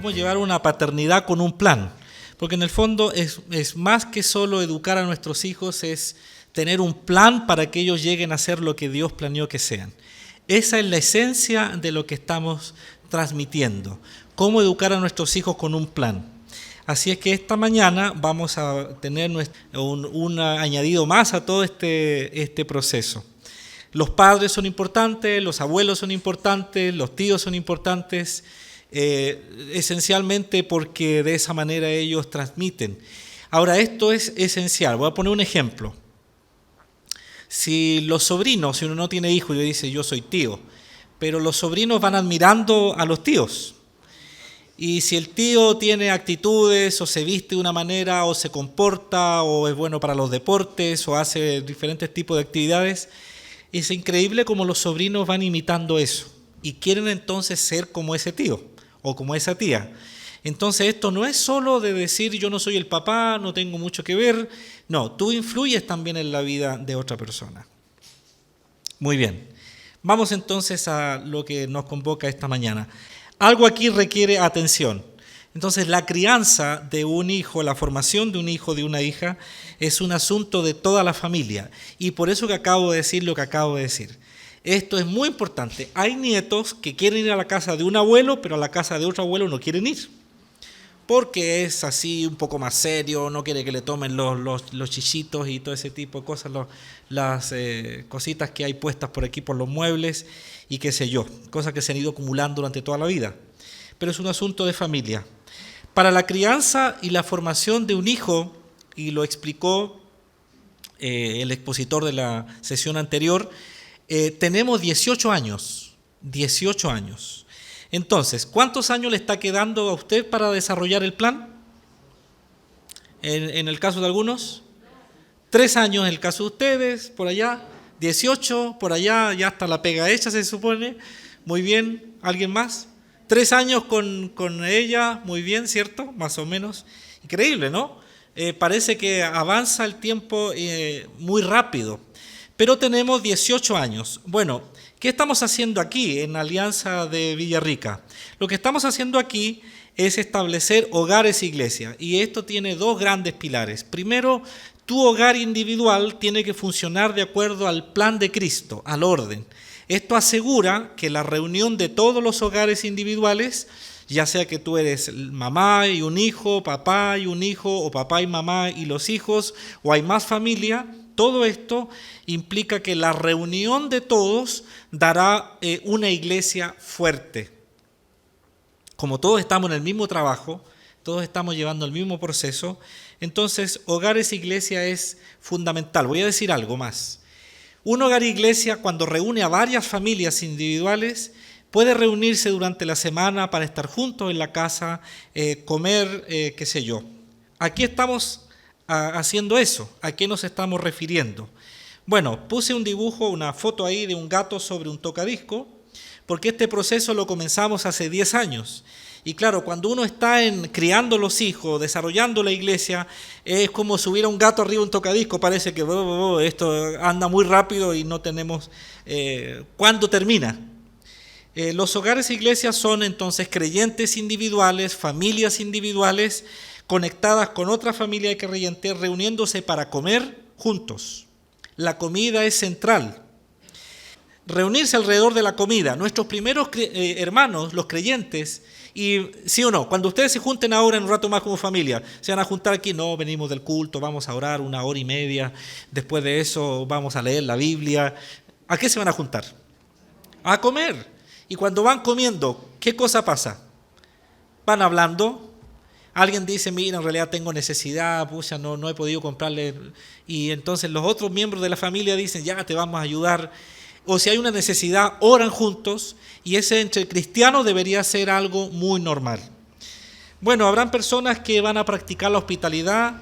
cómo llevar una paternidad con un plan. Porque en el fondo es más que solo educar a nuestros hijos, es tener un plan para que ellos lleguen a ser lo que Dios planeó que sean. Esa es la esencia de lo que estamos transmitiendo. Cómo educar a nuestros hijos con un plan. Así es que esta mañana vamos a tener un añadido más a todo este proceso. Los padres son importantes, los abuelos son importantes, los tíos son importantes, esencialmente porque de esa manera ellos transmiten. Ahora, esto es esencial. Voy a poner un ejemplo. Si los sobrinos, si uno no tiene hijos y dice yo soy tío, pero los sobrinos van admirando a los tíos. Y si el tío tiene actitudes o se viste de una manera o se comporta o es bueno para los deportes o hace diferentes tipos de actividades, es increíble cómo los sobrinos van imitando eso y quieren entonces ser como ese tío o como esa tía. Entonces esto no es solo de decir yo no soy el papá, no tengo mucho que ver. No, tú influyes también en la vida de otra persona. Muy bien, vamos entonces a lo que nos convoca esta mañana. Algo aquí requiere atención. Entonces la crianza de un hijo, la formación de un hijo, de una hija, es un asunto de toda la familia. Y por eso que acabo de decir lo que acabo de decir. Esto es muy importante. Hay nietos que quieren ir a la casa de un abuelo, pero a la casa de otro abuelo no quieren ir. Porque es así un poco más serio, no quiere que le tomen los chichitos y todo ese tipo de cosas, las cositas que hay puestas por aquí por los muebles y qué sé yo, cosas que se han ido acumulando durante toda la vida. Pero es un asunto de familia. Para la crianza y la formación de un hijo, y lo explicó el expositor de la sesión anterior, tenemos 18 años. 18 años. Entonces, ¿cuántos años le está quedando a usted para desarrollar el plan? En el caso de algunos, 3 años en el caso de ustedes, por allá, 18, por allá, ya está la pega hecha, se supone. Muy bien, ¿alguien más? 3 años con ella, muy bien, ¿cierto? Más o menos. Increíble, ¿no? Parece que avanza el tiempo muy rápido. Pero tenemos 18 años. Bueno, ¿qué estamos haciendo aquí en Alianza de Villarrica? Lo que estamos haciendo aquí es establecer hogares e iglesias. Y esto tiene 2 grandes pilares. Primero, tu hogar individual tiene que funcionar de acuerdo al plan de Cristo, al orden. Esto asegura que la reunión de todos los hogares individuales, ya sea que tú eres mamá y un hijo, papá y un hijo, o papá y mamá y los hijos, o hay más familia, todo esto implica que la reunión de todos dará una iglesia fuerte. Como todos estamos en el mismo trabajo, todos estamos llevando el mismo proceso, entonces hogares e iglesia es fundamental. Voy a decir algo más. Un hogar e iglesia, cuando reúne a varias familias individuales, puede reunirse durante la semana para estar juntos en la casa, comer, qué sé yo. Aquí estamos haciendo eso. ¿A qué nos estamos refiriendo? Bueno, puse un dibujo, una foto ahí de un gato sobre un tocadisco, porque este proceso lo comenzamos hace 10 años. Y claro, cuando uno está criando los hijos, desarrollando la iglesia, es como si hubiera un gato arriba de un tocadisco, parece que esto anda muy rápido y no tenemos cuándo termina. Los hogares e iglesias son entonces creyentes individuales, familias individuales, conectadas con otra familia de creyentes, reuniéndose para comer juntos. La comida es central. Reunirse alrededor de la comida. Nuestros primeros hermanos, los creyentes, y sí o no, cuando ustedes se junten ahora en un rato más como familia, se van a juntar aquí, no, venimos del culto, vamos a orar 1 hora y media, después de eso vamos a leer la Biblia. ¿A qué se van a juntar? A comer. Y cuando van comiendo, ¿qué cosa pasa? Van hablando. Alguien dice, mira, en realidad tengo necesidad, pucha, no he podido comprarle. Y entonces los otros miembros de la familia dicen, ya te vamos a ayudar. O si hay una necesidad, oran juntos. Y ese entre cristianos debería ser algo muy normal. Bueno, habrán personas que van a practicar la hospitalidad.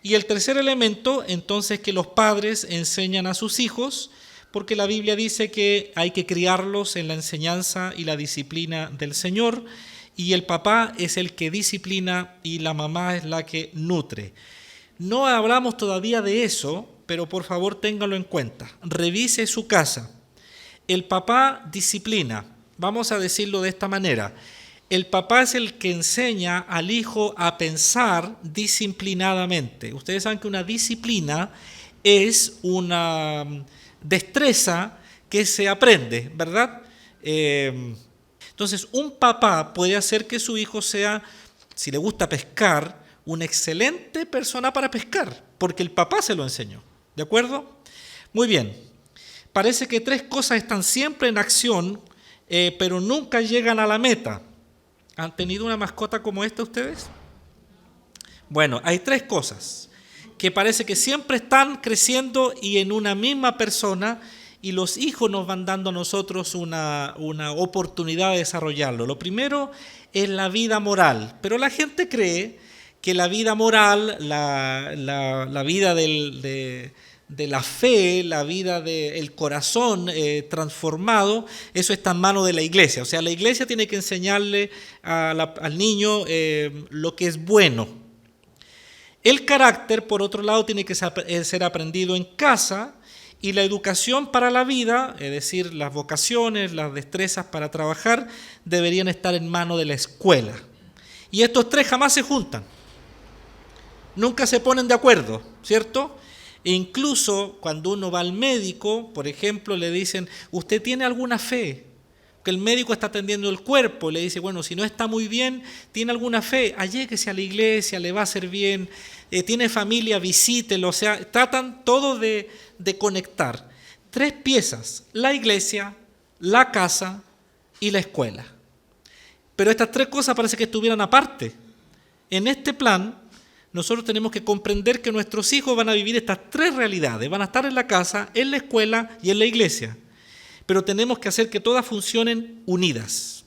Y el tercer elemento, entonces, que los padres enseñan a sus hijos, porque la Biblia dice que hay que criarlos en la enseñanza y la disciplina del Señor. Y el papá es el que disciplina y la mamá es la que nutre. No hablamos todavía de eso, pero por favor téngalo en cuenta. Revise su casa. El papá disciplina. Vamos a decirlo de esta manera. El papá es el que enseña al hijo a pensar disciplinadamente. Ustedes saben que una disciplina es una destreza que se aprende, ¿verdad? Entonces, un papá puede hacer que su hijo sea, si le gusta pescar, una excelente persona para pescar, porque el papá se lo enseñó. ¿De acuerdo? Muy bien. Parece que tres cosas están siempre en acción, pero nunca llegan a la meta. ¿Han tenido una mascota como esta ustedes? Bueno, hay tres cosas que parece que siempre están creciendo y en una misma persona, y los hijos nos van dando a nosotros una oportunidad de desarrollarlo. Lo primero es la vida moral, pero la gente cree que la vida moral, la vida de la fe, la vida del corazón transformado, eso está en manos de la iglesia. O sea, la iglesia tiene que enseñarle al niño lo que es bueno. El carácter, por otro lado, tiene que ser aprendido en casa, y la educación para la vida, es decir, las vocaciones, las destrezas para trabajar, deberían estar en manos de la escuela. Y estos tres jamás se juntan. Nunca se ponen de acuerdo, ¿cierto? E incluso cuando uno va al médico, por ejemplo, le dicen, ¿usted tiene alguna fe? Que el médico está atendiendo el cuerpo, le dice, bueno, si no está muy bien, ¿tiene alguna fe? Alléguese a la iglesia, le va a hacer bien, tiene familia, visítelo, o sea, tratan todo de conectar. Tres piezas, la iglesia, la casa y la escuela. Pero estas tres cosas parece que estuvieran aparte. En este plan, nosotros tenemos que comprender que nuestros hijos van a vivir estas tres realidades, van a estar en la casa, en la escuela y en la iglesia. Pero tenemos que hacer que todas funcionen unidas.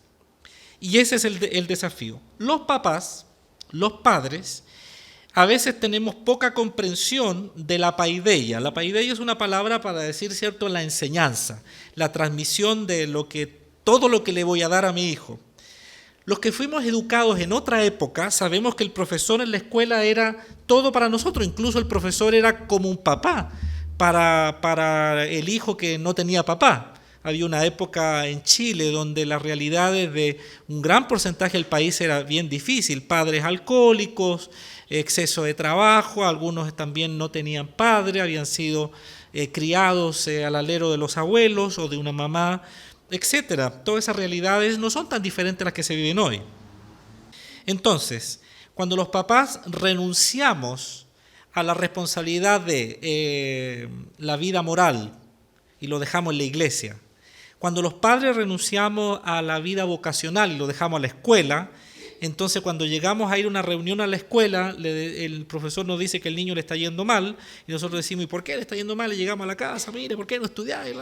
Y ese es el desafío. Los papás, los padres, a veces tenemos poca comprensión de la paideia. La paideia es una palabra para decir, ¿cierto?, la enseñanza, la transmisión de todo lo que le voy a dar a mi hijo. Los que fuimos educados en otra época sabemos que el profesor en la escuela era todo para nosotros, incluso el profesor era como un papá para el hijo que no tenía papá. Había una época en Chile donde las realidades de un gran porcentaje del país era bien difícil, padres alcohólicos, exceso de trabajo, algunos también no tenían padre, habían sido criados al alero de los abuelos o de una mamá, etcétera. Todas esas realidades no son tan diferentes a las que se viven hoy. Entonces, cuando los papás renunciamos a la responsabilidad de la vida moral y lo dejamos en la iglesia, cuando los padres renunciamos a la vida vocacional y lo dejamos a la escuela, entonces cuando llegamos a ir a una reunión a la escuela, el profesor nos dice que el niño le está yendo mal, y nosotros decimos, ¿y por qué le está yendo mal? Y llegamos a la casa, mire, ¿por qué no estudiáis?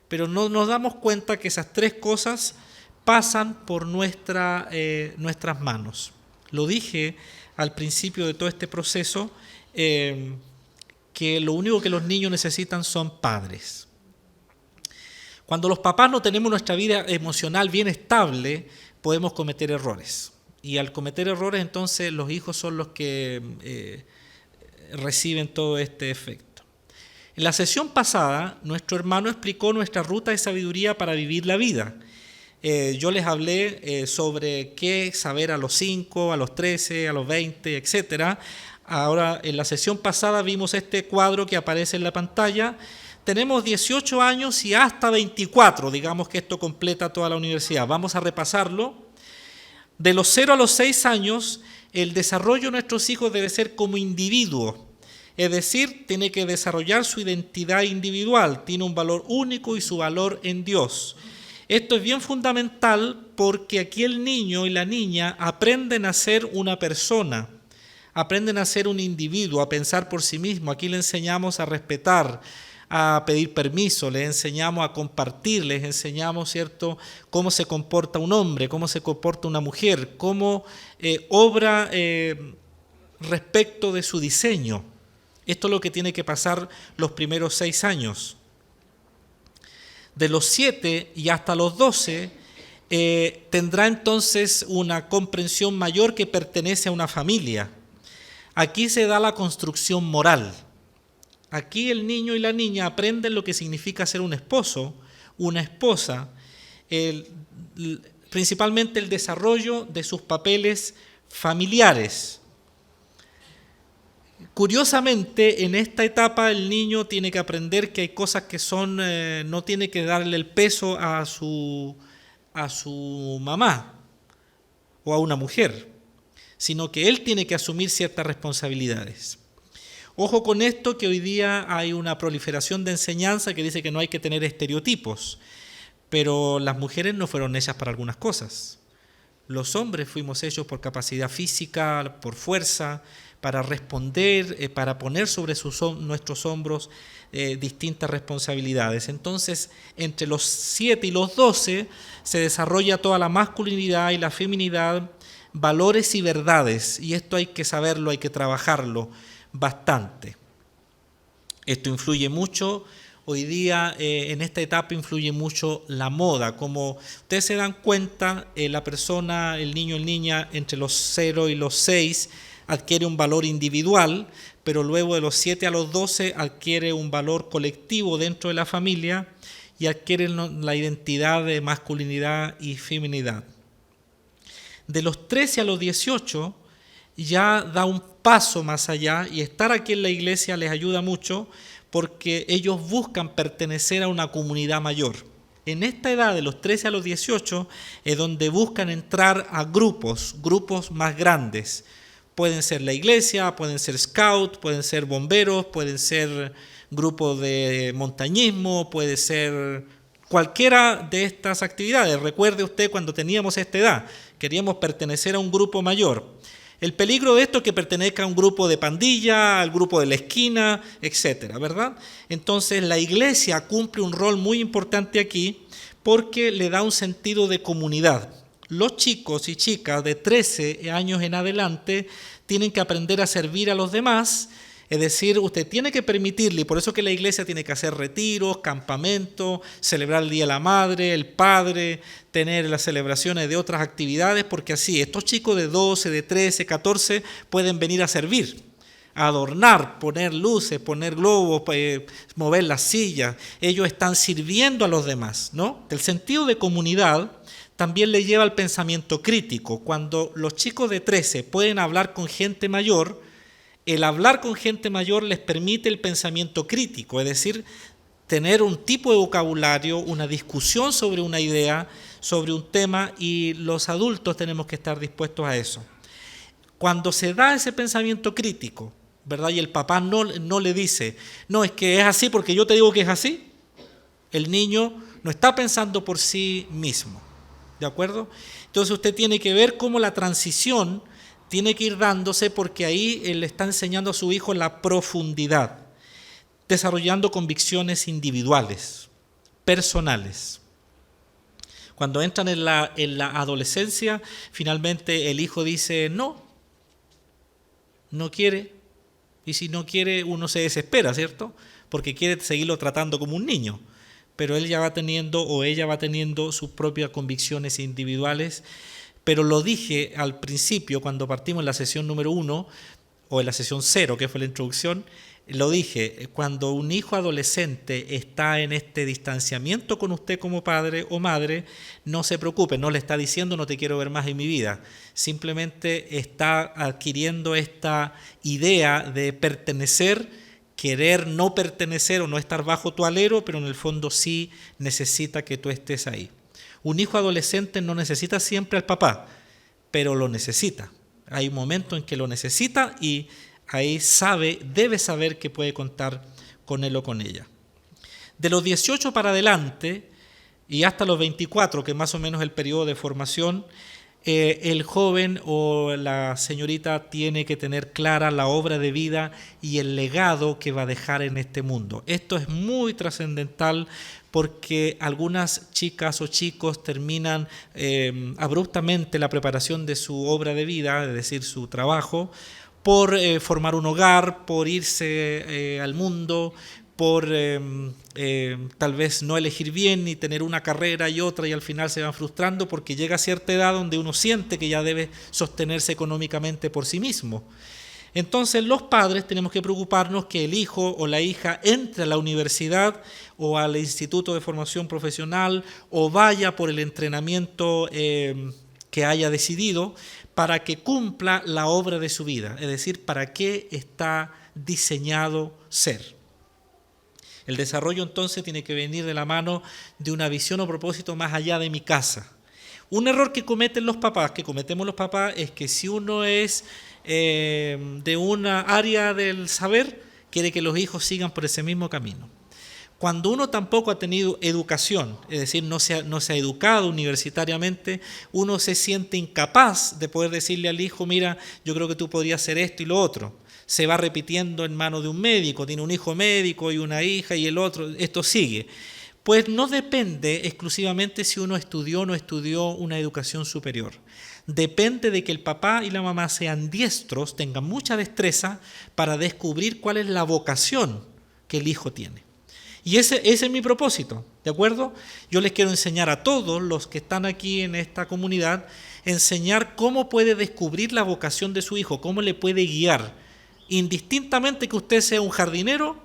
Pero no nos damos cuenta que esas tres cosas pasan por nuestras manos. Lo dije al principio de todo este proceso, que lo único que los niños necesitan son padres. Cuando los papás no tenemos nuestra vida emocional bien estable, podemos cometer errores. Y al cometer errores, entonces los hijos son los que reciben todo este efecto. En la sesión pasada, nuestro hermano explicó nuestra ruta de sabiduría para vivir la vida. Yo les hablé sobre qué saber a los 5, a los 13, a los 20, etc. Ahora, en la sesión pasada vimos este cuadro que aparece en la pantalla. Tenemos 18 años y hasta 24, digamos que esto completa toda la universidad. Vamos a repasarlo. De los 0 a los 6 años, el desarrollo de nuestros hijos debe ser como individuo. Es decir, tiene que desarrollar su identidad individual, tiene un valor único y su valor en Dios. Esto es bien fundamental porque aquí el niño y la niña aprenden a ser una persona, aprenden a ser un individuo, a pensar por sí mismo. Aquí le enseñamos a respetar, a pedir permiso, les enseñamos a compartir, les enseñamos, ¿cierto?, cómo se comporta un hombre, cómo se comporta una mujer, cómo obra respecto de su diseño. Esto es lo que tiene que pasar los primeros 6 años. De los 7 y hasta los 12 tendrá entonces una comprensión mayor que pertenece a una familia. Aquí se da la construcción moral. Aquí el niño y la niña aprenden lo que significa ser un esposo, una esposa, principalmente el desarrollo de sus papeles familiares. Curiosamente, en esta etapa el niño tiene que aprender que hay cosas que son, no tiene que darle el peso a su mamá o a una mujer, sino que él tiene que asumir ciertas responsabilidades. Ojo con esto, que hoy día hay una proliferación de enseñanza que dice que no hay que tener estereotipos, pero las mujeres no fueron hechas para algunas cosas. Los hombres fuimos hechos por capacidad física, por fuerza, para responder, para poner sobre nuestros hombros distintas responsabilidades. Entonces, entre los 7 y los 12 se desarrolla toda la masculinidad y la feminidad, valores y verdades, y esto hay que saberlo, hay que trabajarlo bastante. Esto influye mucho. Hoy día, en esta etapa, influye mucho la moda. Como ustedes se dan cuenta, la persona, el niño o niña, entre los 0 y los 6, adquiere un valor individual, pero luego de los 7 a los 12 adquiere un valor colectivo dentro de la familia y adquiere la identidad de masculinidad y feminidad. De los 13 a los 18 ya da un paso más allá, y estar aquí en la iglesia les ayuda mucho porque ellos buscan pertenecer a una comunidad mayor. En esta edad, de los 13 a los 18, es donde buscan entrar a grupos más grandes. Pueden ser la iglesia, pueden ser scout, pueden ser bomberos, pueden ser grupos de montañismo, puede ser cualquiera de estas actividades. Recuerde usted cuando teníamos esta edad, queríamos pertenecer a un grupo mayor. El peligro de esto es que pertenezca a un grupo de pandilla, al grupo de la esquina, etcétera, ¿verdad? Entonces la iglesia cumple un rol muy importante aquí porque le da un sentido de comunidad. Los chicos y chicas de 13 años en adelante tienen que aprender a servir a los demás, es decir, usted tiene que permitirle, y por eso que la iglesia tiene que hacer retiros, campamentos, celebrar el Día de la Madre, el Padre, tener las celebraciones de otras actividades, porque así estos chicos de 12, de 13, 14 pueden venir a servir, a adornar, poner luces, poner globos, mover las sillas. Ellos están sirviendo a los demás, ¿no? El sentido de comunidad también le lleva al pensamiento crítico. Cuando los chicos de 13 pueden hablar con gente mayor, el hablar con gente mayor les permite el pensamiento crítico, es decir, tener un tipo de vocabulario, una discusión sobre una idea, sobre un tema, y los adultos tenemos que estar dispuestos a eso. Cuando se da ese pensamiento crítico, ¿verdad? Y el papá no le dice, no, es que es así porque yo te digo que es así, el niño no está pensando por sí mismo. ¿De acuerdo? Entonces usted tiene que ver cómo la transición tiene que ir dándose, porque ahí él le está enseñando a su hijo la profundidad, desarrollando convicciones individuales, personales. Cuando entran en la adolescencia, finalmente el hijo dice no quiere, y si no quiere uno se desespera, ¿cierto? Porque quiere seguirlo tratando como un niño. Pero él ya va teniendo, o ella va teniendo, sus propias convicciones individuales. Pero lo dije al principio, cuando partimos en la sesión número 1, o en la sesión 0, que fue la introducción, lo dije, cuando un hijo adolescente está en este distanciamiento con usted como padre o madre, no se preocupe, no le está diciendo no te quiero ver más en mi vida, simplemente está adquiriendo esta idea de pertenecer, querer no pertenecer o no estar bajo tu alero, pero en el fondo sí necesita que tú estés ahí. Un hijo adolescente no necesita siempre al papá, pero lo necesita. Hay un momento en que lo necesita y ahí debe saber que puede contar con él o con ella. De los 18 para adelante y hasta los 24, que es más o menos el periodo de formación, el joven o la señorita tiene que tener clara la obra de vida y el legado que va a dejar en este mundo. Esto es muy trascendental porque algunas chicas o chicos terminan abruptamente la preparación de su obra de vida, es decir, su trabajo, por formar un hogar, por irse al mundo, por tal vez no elegir bien y tener una carrera y otra, y al final se van frustrando porque llega a cierta edad donde uno siente que ya debe sostenerse económicamente por sí mismo. Entonces los padres tenemos que preocuparnos que el hijo o la hija entre a la universidad o al instituto de formación profesional o vaya por el entrenamiento que haya decidido para que cumpla la obra de su vida, es decir, para qué está diseñado ser. El desarrollo entonces tiene que venir de la mano de una visión o propósito más allá de mi casa. Un error que cometen los papás, que cometemos los papás, es que si uno es de una área del saber, quiere que los hijos sigan por ese mismo camino. Cuando uno tampoco ha tenido educación, es decir, no se ha educado universitariamente, uno se siente incapaz de poder decirle al hijo, mira, yo creo que tú podrías hacer esto y lo otro. Se va repitiendo en manos de un médico, tiene un hijo médico y una hija y el otro, esto sigue. Pues no depende exclusivamente si uno estudió o no estudió una educación superior. Depende de que el papá y la mamá sean diestros, tengan mucha destreza para descubrir cuál es la vocación que el hijo tiene. Y ese es mi propósito, ¿de acuerdo? Yo les quiero enseñar a todos los que están aquí en esta comunidad, enseñar cómo puede descubrir la vocación de su hijo, cómo le puede guiar, indistintamente que usted sea un jardinero,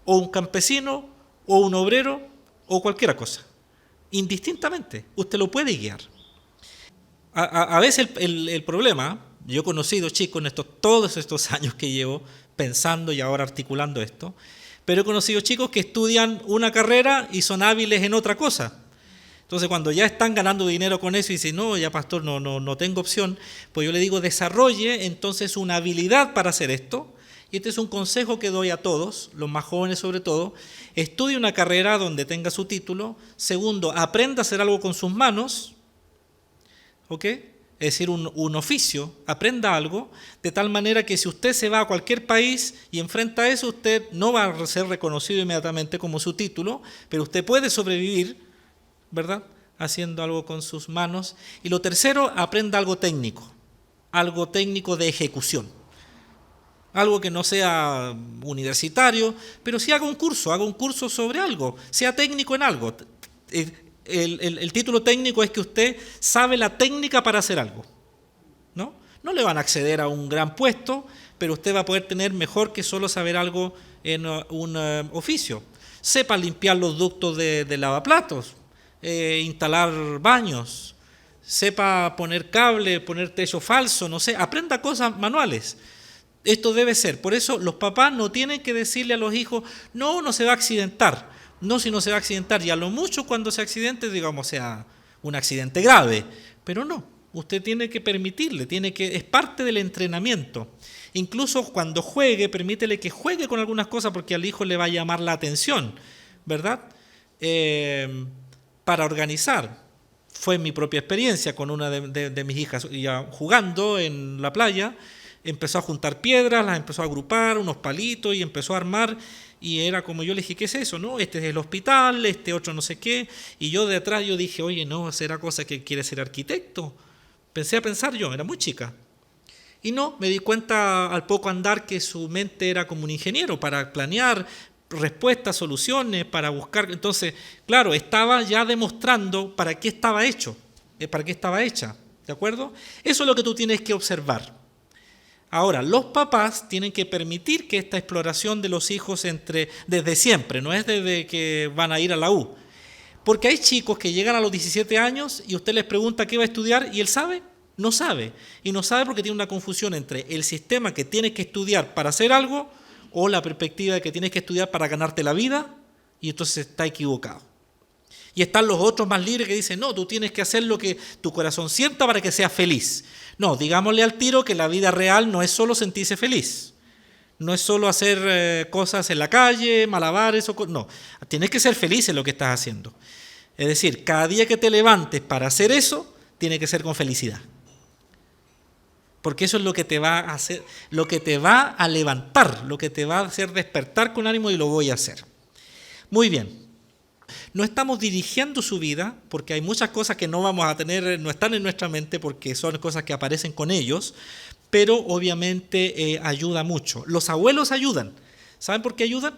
o un campesino, o un obrero, o cualquier cosa. Indistintamente, usted lo puede guiar. A veces el problema, yo he conocido chicos en todos estos años que llevo pensando y ahora articulando esto, pero he conocido chicos que estudian una carrera y son hábiles en otra cosa. Entonces cuando ya están ganando dinero con eso y dicen, no, ya pastor, no tengo opción, pues yo le digo, desarrolle entonces una habilidad para hacer esto. Y este es un consejo que doy a todos, los más jóvenes sobre todo. Estudie una carrera donde tenga su título. Segundo, aprenda a hacer algo con sus manos. ¿Ok? Es decir, un oficio, aprenda algo, de tal manera que si usted se va a cualquier país y enfrenta a eso, usted no va a ser reconocido inmediatamente como su título, pero usted puede sobrevivir, ¿verdad?, haciendo algo con sus manos. Y lo tercero, aprenda algo técnico de ejecución. Algo que no sea universitario, pero sí haga un curso sobre algo, sea técnico en algo. El título técnico es que usted sabe la técnica para hacer algo, ¿no? No le van a acceder a un gran puesto, pero usted va a poder tener mejor que solo saber algo en un oficio. Sepa limpiar los ductos de lavaplatos, instalar baños, sepa poner cable, poner techo falso, no sé, aprenda cosas manuales. Esto debe ser. Por eso los papás no tienen que decirle a los hijos, no se va a accidentar. No, si no se va a accidentar, y a lo mucho cuando se accidente, digamos, sea un accidente grave. Pero no, usted tiene que permitirle, es parte del entrenamiento. Incluso cuando juegue, permítele que juegue con algunas cosas porque al hijo le va a llamar la atención, ¿verdad? Para organizar. Fue mi propia experiencia con una de mis hijas, ya jugando en la playa, empezó a juntar piedras, las empezó a agrupar, unos palitos, y empezó a armar, y era como yo le dije, ¿qué es eso? ¿No? Este es el hospital, este otro no sé qué, y yo de atrás yo dije, oye, no, será cosa que quiere ser arquitecto. Pensé a pensar yo, era muy chica. Y no, me di cuenta al poco andar que su mente era como un ingeniero para planear respuestas, soluciones, para buscar. Entonces, claro, estaba ya demostrando para qué estaba hecho, para qué estaba hecha, ¿de acuerdo? Eso es lo que tú tienes que observar. Ahora, los papás tienen que permitir que esta exploración de los hijos desde siempre, no es desde que van a ir a la U. Porque hay chicos que llegan a los 17 años y usted les pregunta qué va a estudiar y él sabe, no sabe. Y no sabe porque tiene una confusión entre el sistema que tienes que estudiar para hacer algo o la perspectiva de que tienes que estudiar para ganarte la vida, y entonces está equivocado. Y están los otros más libres que dicen, no, tú tienes que hacer lo que tu corazón sienta para que seas feliz. No, digámosle al tiro que la vida real no es solo sentirse feliz. No es solo hacer cosas en la calle, malabares, no. Tienes que ser feliz en lo que estás haciendo. Es decir, cada día que te levantes para hacer eso, tiene que ser con felicidad. Porque eso es lo que te va a hacer, lo que te va a levantar, lo que te va a hacer despertar con ánimo, y lo voy a hacer. Muy bien. No estamos dirigiendo su vida, porque hay muchas cosas que no vamos a tener, no están en nuestra mente, porque son cosas que aparecen con ellos, pero obviamente ayuda mucho. Los abuelos ayudan. ¿Saben por qué ayudan?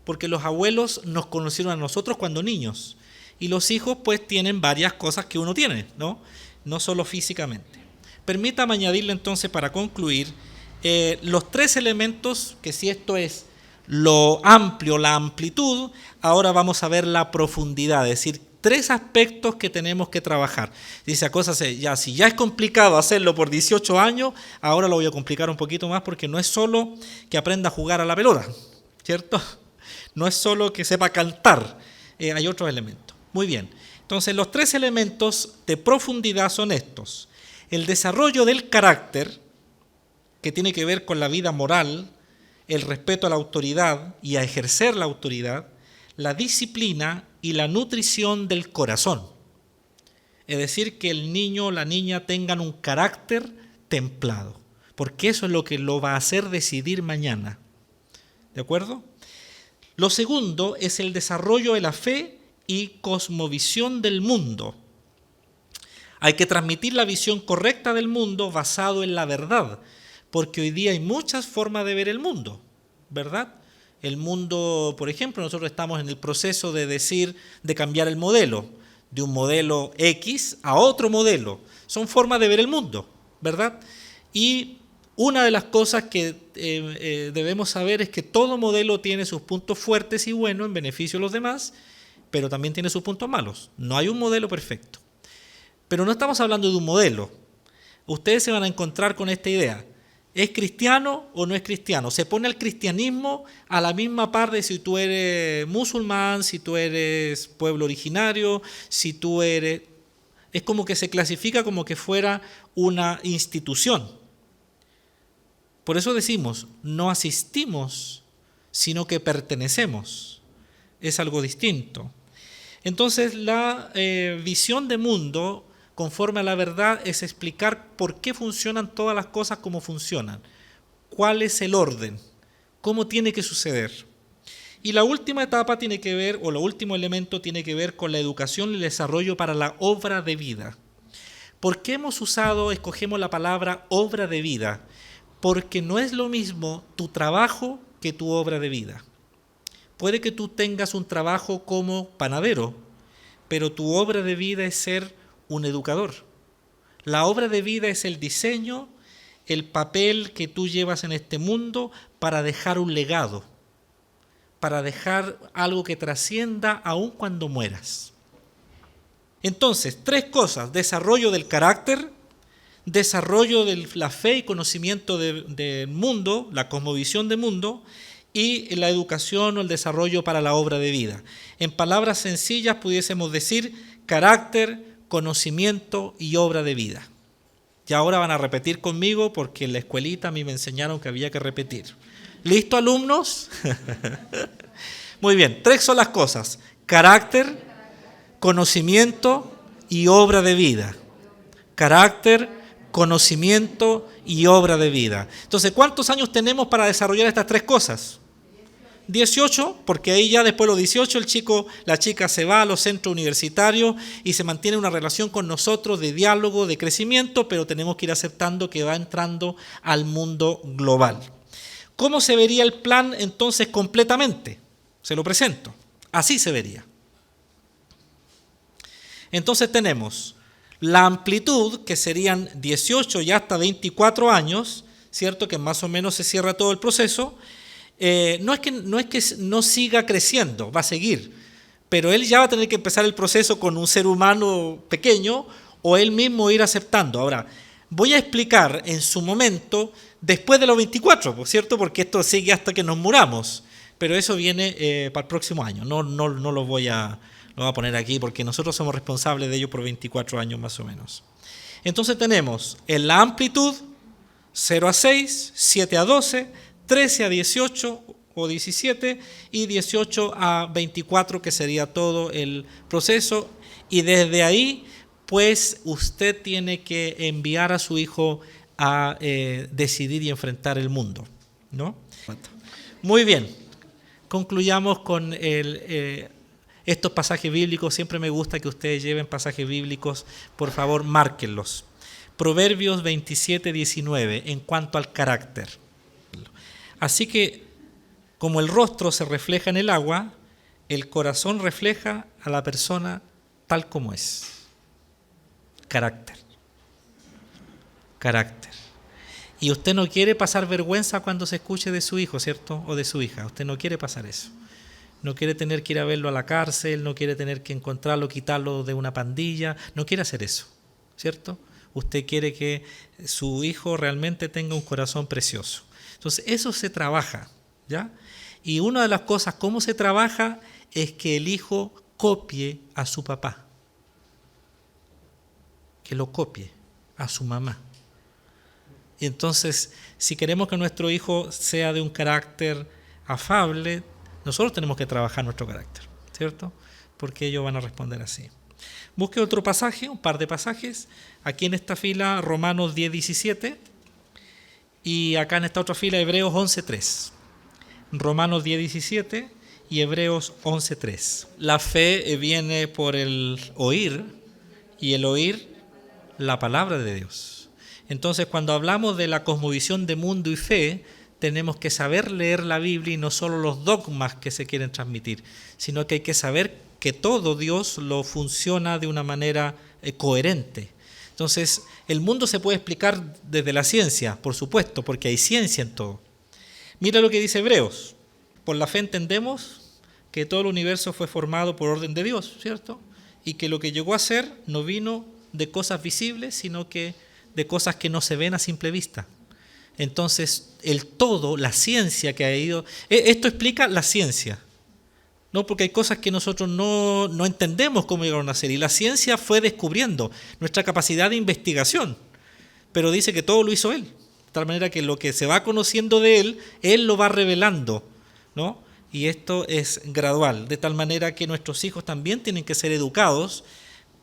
Porque los abuelos nos conocieron a nosotros cuando niños, y los hijos pues tienen varias cosas que uno tiene, ¿no? No solo físicamente. Permítame añadirle entonces, para concluir, los tres elementos, que si esto es lo amplio, la amplitud, ahora vamos a ver la profundidad, es decir, tres aspectos que tenemos que trabajar. Dice, ya, si ya es complicado hacerlo por 18 años, ahora lo voy a complicar un poquito más porque no es solo que aprenda a jugar a la pelota, ¿cierto? No es solo que sepa cantar, hay otros elementos. Muy bien, entonces los tres elementos de profundidad son estos. El desarrollo del carácter, que tiene que ver con la vida moral, el respeto a la autoridad y a ejercer la autoridad, la disciplina y la nutrición del corazón. Es decir, que el niño o la niña tengan un carácter templado, porque eso es lo que lo va a hacer decidir mañana. ¿De acuerdo? Lo segundo es el desarrollo de la fe y cosmovisión del mundo. Hay que transmitir la visión correcta del mundo basado en la verdad, porque hoy día hay muchas formas de ver el mundo, ¿verdad? El mundo, por ejemplo, nosotros estamos en el proceso de cambiar el modelo, de un modelo X a otro modelo. Son formas de ver el mundo, ¿verdad? Y una de las cosas que debemos saber es que todo modelo tiene sus puntos fuertes y buenos en beneficio de los demás, pero también tiene sus puntos malos. No hay un modelo perfecto. Pero no estamos hablando de un modelo. Ustedes se van a encontrar con esta idea. ¿Es cristiano o no es cristiano? Se pone el cristianismo a la misma par de si tú eres musulmán, si tú eres pueblo originario, si tú eres... Es como que se clasifica como que fuera una institución. Por eso decimos, no asistimos, sino que pertenecemos. Es algo distinto. Entonces la visión de mundo conforme a la verdad es explicar por qué funcionan todas las cosas como funcionan, cuál es el orden, cómo tiene que suceder. Y la última etapa tiene que ver, o lo último elemento tiene que ver con la educación y el desarrollo para la obra de vida. ¿Por qué escogemos la palabra obra de vida? Porque no es lo mismo tu trabajo que tu obra de vida. Puede que tú tengas un trabajo como panadero, pero tu obra de vida es ser un educador. La obra de vida es el diseño, el papel que tú llevas en este mundo para dejar un legado, para dejar algo que trascienda aun cuando mueras. Entonces, tres cosas: desarrollo del carácter, desarrollo de la fe y conocimiento del mundo, la cosmovisión del mundo, y la educación o el desarrollo para la obra de vida. En palabras sencillas pudiésemos decir carácter, conocimiento y obra de vida. Y ahora van a repetir conmigo porque en la escuelita a mí me enseñaron que había que repetir. ¿Listo, alumnos? Muy bien, tres son las cosas: carácter, conocimiento y obra de vida. Carácter, conocimiento y obra de vida. Entonces, ¿cuántos años tenemos para desarrollar estas tres cosas? 18, porque ahí ya después de los 18 la chica se va a los centros universitarios y se mantiene una relación con nosotros de diálogo, de crecimiento, pero tenemos que ir aceptando que va entrando al mundo global. ¿Cómo se vería el plan entonces completamente? Se lo presento. Así se vería. Entonces tenemos la amplitud, que serían 18 y hasta 24 años, ¿cierto? Que más o menos se cierra todo el proceso. No es que no siga creciendo, va a seguir, pero él ya va a tener que empezar el proceso con un ser humano pequeño o él mismo ir aceptando. Ahora, voy a explicar en su momento después de los 24, ¿por cierto? Porque esto sigue hasta que nos muramos, pero eso viene para el próximo año. No lo voy a poner aquí porque nosotros somos responsables de ello por 24 años más o menos. Entonces tenemos en la amplitud 0 a 6, 7 a 12, 13 a 18 o 17 y 18 a 24, que sería todo el proceso. Y desde ahí, pues usted tiene que enviar a su hijo a decidir y enfrentar el mundo, ¿no? Muy bien, concluyamos con estos pasajes bíblicos. Siempre me gusta que ustedes lleven pasajes bíblicos, por favor, márquenlos. Proverbios 27, 19, en cuanto al carácter. Así que, como el rostro se refleja en el agua, el corazón refleja a la persona tal como es. Carácter. Carácter. Y usted no quiere pasar vergüenza cuando se escuche de su hijo, ¿cierto? O de su hija. Usted no quiere pasar eso. No quiere tener que ir a verlo a la cárcel, no quiere tener que encontrarlo, quitarlo de una pandilla. No quiere hacer eso, ¿cierto? Usted quiere que su hijo realmente tenga un corazón precioso. Entonces, eso se trabaja, ¿ya? Y una de las cosas, cómo se trabaja, es que el hijo copie a su papá. Que lo copie a su mamá. Y entonces, si queremos que nuestro hijo sea de un carácter afable, nosotros tenemos que trabajar nuestro carácter, ¿cierto? Porque ellos van a responder así. Busque otro pasaje, un par de pasajes. Aquí en esta fila, Romanos 10:17. Y acá en esta otra fila, Hebreos 11:3. Romanos 10:17 y Hebreos 11:3. La fe viene por el oír, y el oír la palabra de Dios. Entonces, cuando hablamos de la cosmovisión de mundo y fe, tenemos que saber leer la Biblia y no solo los dogmas que se quieren transmitir, sino que hay que saber que todo Dios lo funciona de una manera coherente. Entonces, el mundo se puede explicar desde la ciencia, por supuesto, porque hay ciencia en todo. Mira lo que dice Hebreos. Por la fe entendemos que todo el universo fue formado por orden de Dios, ¿cierto? Y que lo que llegó a ser no vino de cosas visibles, sino que de cosas que no se ven a simple vista. Entonces, el todo, la ciencia que ha ido... Esto explica la ciencia, ¿no? Porque hay cosas que nosotros no entendemos cómo llegaron a ser. Y la ciencia fue descubriendo nuestra capacidad de investigación. Pero dice que todo lo hizo Él. De tal manera que lo que se va conociendo de Él, Él lo va revelando, ¿no? Y esto es gradual. De tal manera que nuestros hijos también tienen que ser educados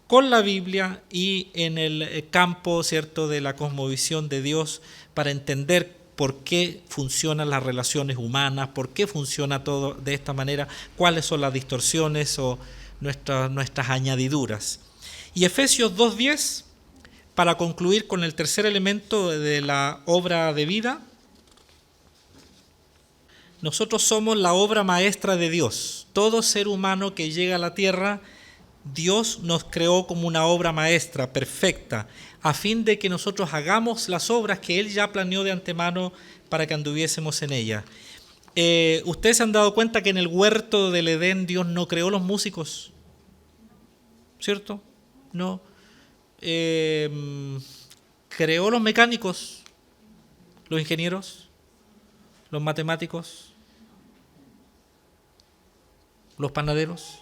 con la Biblia y en el campo, ¿cierto?, de la cosmovisión de Dios, para entender por qué funcionan las relaciones humanas, por qué funciona todo de esta manera, cuáles son las distorsiones o nuestras añadiduras. Y Efesios 2:10, para concluir con el tercer elemento de la obra de vida, nosotros somos la obra maestra de Dios. Todo ser humano que llega a la tierra, Dios nos creó como una obra maestra, perfecta, a fin de que nosotros hagamos las obras que Él ya planeó de antemano para que anduviésemos en ellas. ¿Ustedes se han dado cuenta que en el huerto del Edén Dios no creó los músicos? ¿Cierto? No. Creó los mecánicos, los ingenieros, los matemáticos, los panaderos.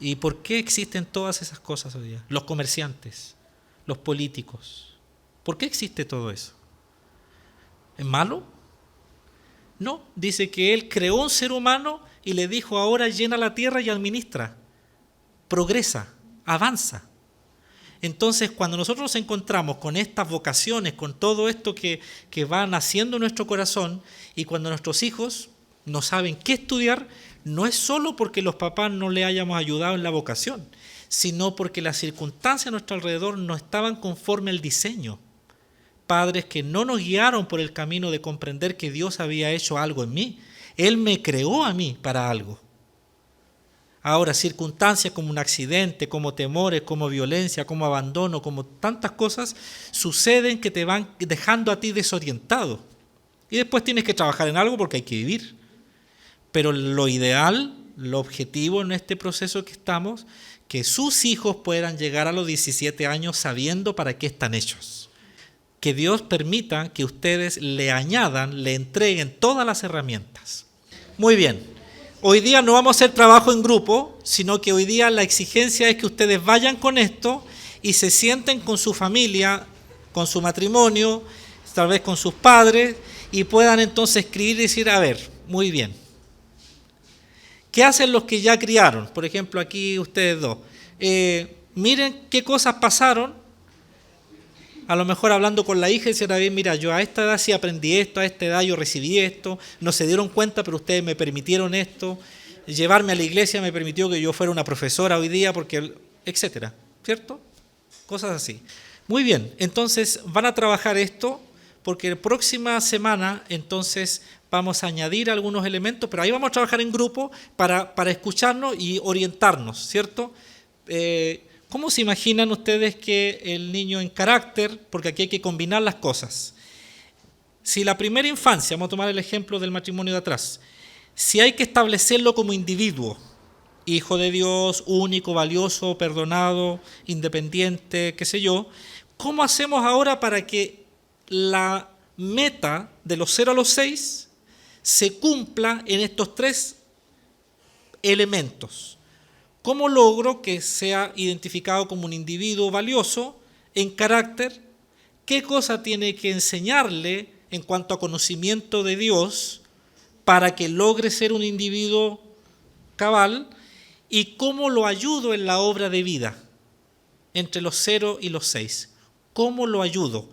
¿Y por qué existen todas esas cosas hoy día? Los comerciantes, los políticos. ¿Por qué existe todo eso? ¿Es malo? No, dice que Él creó un ser humano y le dijo: ahora llena la tierra y administra, progresa, avanza. Entonces, cuando nosotros nos encontramos con estas vocaciones, con todo esto que va naciendo en nuestro corazón, y cuando nuestros hijos no saben qué estudiar, no es solo porque los papás no le hayamos ayudado en la vocación, sino porque las circunstancias a nuestro alrededor no estaban conforme al diseño. Padres que no nos guiaron por el camino de comprender que Dios había hecho algo en mí. Él me creó a mí para algo. Ahora, circunstancias como un accidente, como temores, como violencia, como abandono, como tantas cosas, suceden que te van dejando a ti desorientado. Y después tienes que trabajar en algo porque hay que vivir. Pero lo ideal, lo objetivo en este proceso que estamos, que sus hijos puedan llegar a los 17 años sabiendo para qué están hechos. Que Dios permita que ustedes le añadan, le entreguen todas las herramientas. Muy bien, hoy día no vamos a hacer trabajo en grupo, sino que hoy día la exigencia es que ustedes vayan con esto y se sienten con su familia, con su matrimonio, tal vez con sus padres, y puedan entonces escribir y decir: a ver, muy bien. ¿Qué hacen los que ya criaron? Por ejemplo, aquí ustedes dos. Miren qué cosas pasaron. A lo mejor hablando con la hija y decir: mira, yo a esta edad sí aprendí esto, a esta edad yo recibí esto, no se dieron cuenta, pero ustedes me permitieron esto. Llevarme a la iglesia me permitió que yo fuera una profesora hoy día, porque, etcétera, ¿cierto? Cosas así. Muy bien, entonces van a trabajar esto, porque la próxima semana entonces vamos a añadir algunos elementos, pero ahí vamos a trabajar en grupo para escucharnos y orientarnos, ¿cierto? ¿Cómo se imaginan ustedes que el niño en carácter, porque aquí hay que combinar las cosas, si la primera infancia, vamos a tomar el ejemplo del matrimonio de atrás, si hay que establecerlo como individuo, hijo de Dios, único, valioso, perdonado, independiente, qué sé yo, ¿cómo hacemos ahora para que la meta de los 0 a los 6 se cumpla en estos 3 elementos? ¿Cómo logro que sea identificado como un individuo valioso en carácter? ¿Qué cosa tiene que enseñarle en cuanto a conocimiento de Dios para que logre ser un individuo cabal? ¿Y cómo lo ayudo en la obra de vida entre los 0 y los 6? ¿Cómo lo ayudo?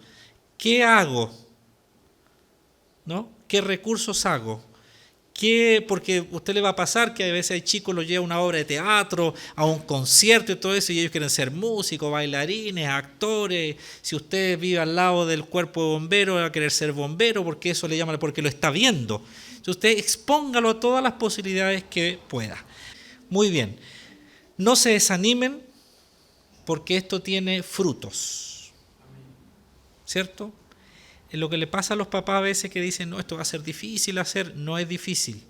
¿Qué hago? ¿No? ¿Qué recursos hago? Porque a usted le va a pasar que a veces hay chicos los lleva a una obra de teatro, a un concierto y todo eso, y ellos quieren ser músicos, bailarines, actores. Si usted vive al lado del cuerpo de bomberos, va a querer ser bombero, porque eso le llama, porque lo está viendo. Entonces usted expóngalo a todas las posibilidades que pueda. Muy bien. No se desanimen, porque esto tiene frutos. ¿Cierto? Lo que le pasa a los papás a veces que dicen, no, esto va a ser difícil hacer, no es difícil.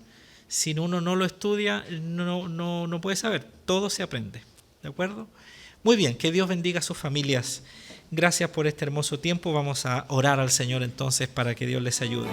Si uno no lo estudia, no puede saber, todo se aprende. ¿De acuerdo? Muy bien, que Dios bendiga a sus familias. Gracias por este hermoso tiempo. Vamos a orar al Señor entonces para que Dios les ayude.